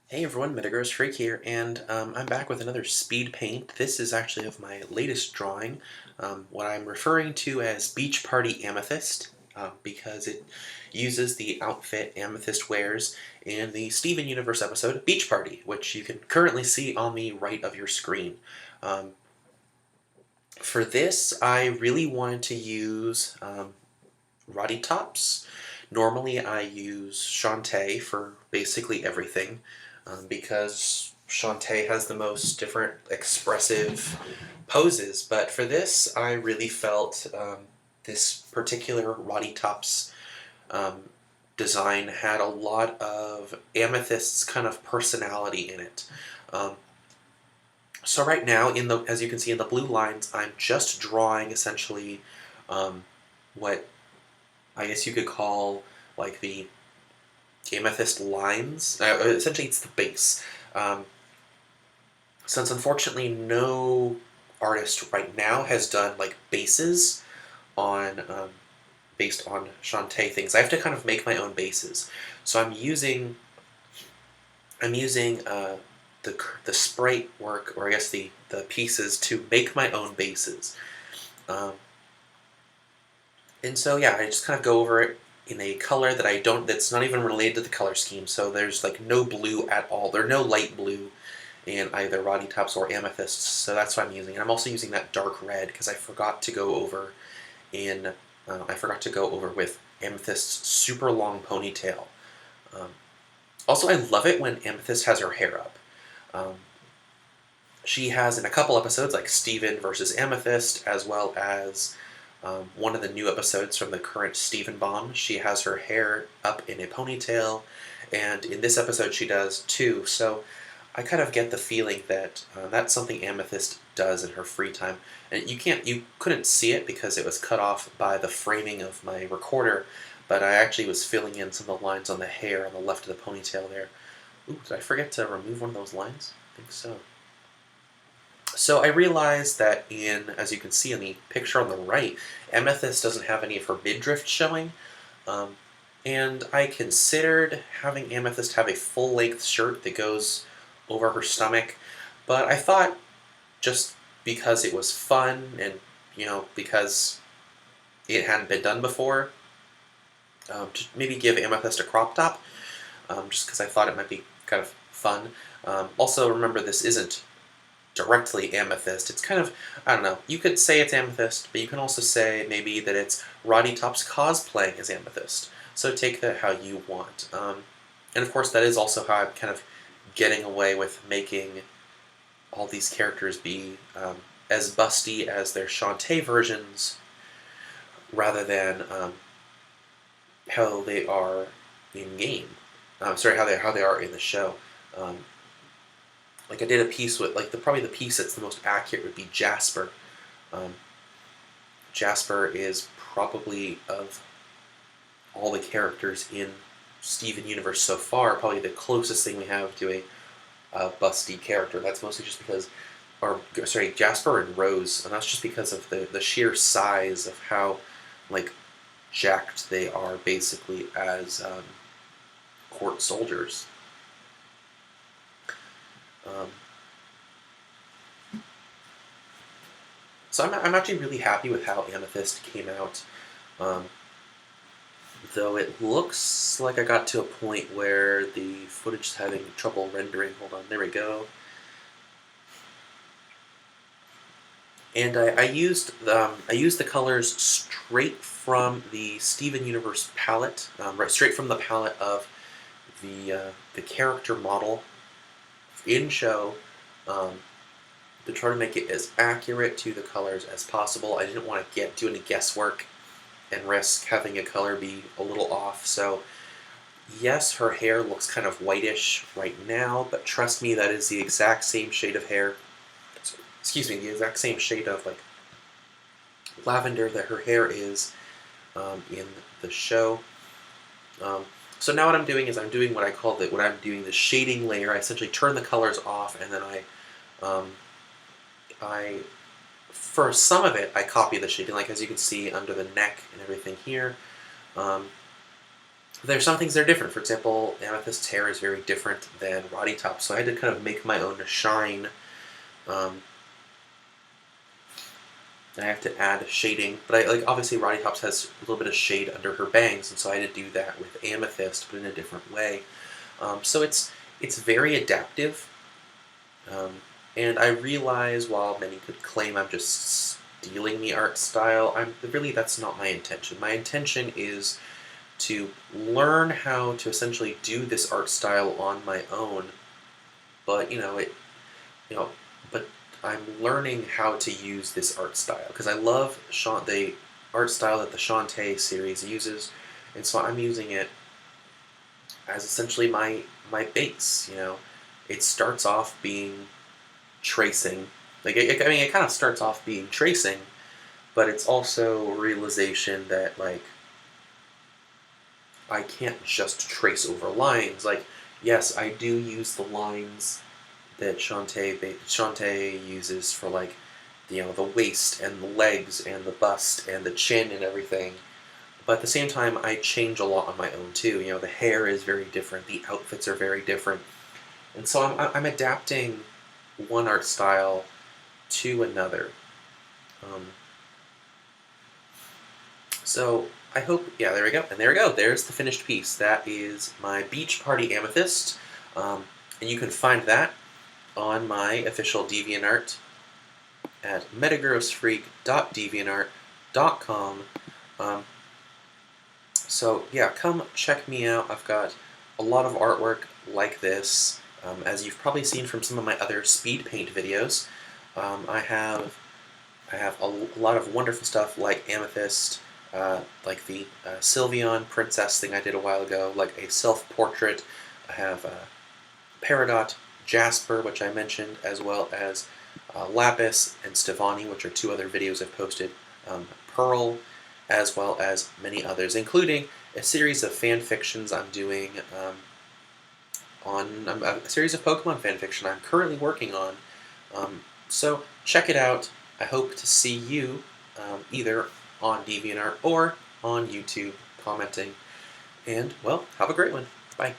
Hey everyone, Metagross Freak here, and I'm back with another speed paint. This is actually of my latest drawing, what I'm referring to as Beach Party Amethyst, because it uses the outfit Amethyst wears in the Steven Universe episode Beach Party, which you can currently see on the right of your screen. Um, for this, I really wanted to use Roddy Tops. Normally I use Shantae for basically everything because Shantae has the most different expressive poses, but for this I really felt this particular Roddy Tops um, design had a lot of Amethyst's kind of personality in it. Um, so right now, as you can see in the blue lines, I'm just drawing essentially what I guess you could call like the amethyst lines. Essentially, it's the base. Um, since unfortunately no artist right now has done like bases on based on Shantae things, I have to kind of make my own bases. So I'm using the sprite work, or I guess the pieces to make my own bases. Um, And so yeah, I just kind of go over it in a color that's not even related to the color scheme. So there's like no blue at all. There's no light blue in either Roddy Tops or Amethyst. So that's what I'm using. And I'm also using that dark red because I forgot to go over with Amethyst's super long ponytail. Um, Also, I love it when Amethyst has her hair up. Um, she has in a couple episodes, like Steven versus Amethyst, as well as one of the new episodes from the current Steven Bomb. She has her hair up in a ponytail, and in this episode she does too. So I kind of get the feeling that that's something Amethyst does in her free time. And you couldn't see it because it was cut off by the framing of my recorder, but I actually was filling in some of the lines on the hair on the left of the ponytail there. Ooh, did I forget to remove one of those lines? I think so. So I realized that as you can see in the picture on the right, Amethyst doesn't have any of her midriff showing, um, and I considered having Amethyst have a full-length shirt that goes over her stomach, but I thought just because it was fun and because it hadn't been done before, to maybe give Amethyst a crop top, just because I thought it might be kind of fun. Also, remember this isn't directly Amethyst. It's kind of, I don't know, you could say it's Amethyst, but you can also say maybe that it's Roddy Top's cosplaying as Amethyst. So take that how you want. And of course, that is also how I'm kind of getting away with making all these characters be as busty as their Shantae versions, rather than how they are in game. Sorry, how they are in the show. Um, like I did a piece with probably the piece that's the most accurate would be Jasper. Um, Jasper is probably of all the characters in Steven Universe so far probably the closest thing we have to a busty character. That's mostly just because, or sorry, Jasper and Rose, and that's just because of the sheer size of how like jacked they are basically as court soldiers. Um, So I'm actually really happy with how Amethyst came out. Um, though it looks like I got to a point where the footage is having trouble rendering. Hold on, there we go. And I used the colors straight from the Steven Universe palette, right, straight from the palette of the character model in show. Um, to try to make it as accurate to the colors as possible. I didn't want to do any guesswork and risk having a color be a little off. So yes, her hair looks kind of whitish right now, but trust me, that is the exact same shade of hair. Excuse me, the exact same shade of like lavender that her hair is in the show. So now what I'm doing is I'm doing the shading layer. I essentially turn the colors off, and then I for some of it I copy the shading, like as you can see under the neck and everything here. Um, There's some things that are different. For example, Amethyst's hair is very different than Roddy Top, so I had to kind of make my own shine. Um, I have to add shading, but obviously Roddy Tops has a little bit of shade under her bangs, and so I had to do that with Amethyst, but in a different way. So it's very adaptive, um, and I realize while many could claim I'm just stealing the art style, that's not my intention. My intention is to learn how to essentially do this art style on my own, but you know, but I'm learning how to use this art style because I love the art style that the Shantae series uses, and so I'm using it as essentially my base. It starts off being tracing, I mean, it kind of starts off being tracing, but it's also a realization that I can't just trace over lines. Yes, I do use the lines that Shantae uses for the waist and the legs and the bust and the chin and everything. But at the same time, I change a lot on my own too. The hair is very different, the outfits are very different, and so I'm adapting one art style to another. Um, so I hope, yeah, there we go, and there we go. There's the finished piece. That is my Beach Party Amethyst, and you can find that on my official DeviantArt at metagrossfreak.deviantart.com. So yeah, come check me out. I've got a lot of artwork like this, as you've probably seen from some of my other Speedpaint videos. I have a lot of wonderful stuff like Amethyst, like the Sylveon Princess thing I did a while ago, like a self-portrait. I have Peridot, Jasper, which I mentioned, as well as Lapis and Stevani, which are two other videos I've posted, Pearl, as well as many others, including a series of fan fictions I'm doing on a series of Pokemon fan fiction I'm currently working on. So check it out. I hope to see you either on DeviantArt or on YouTube commenting. And, well, have a great one. Bye.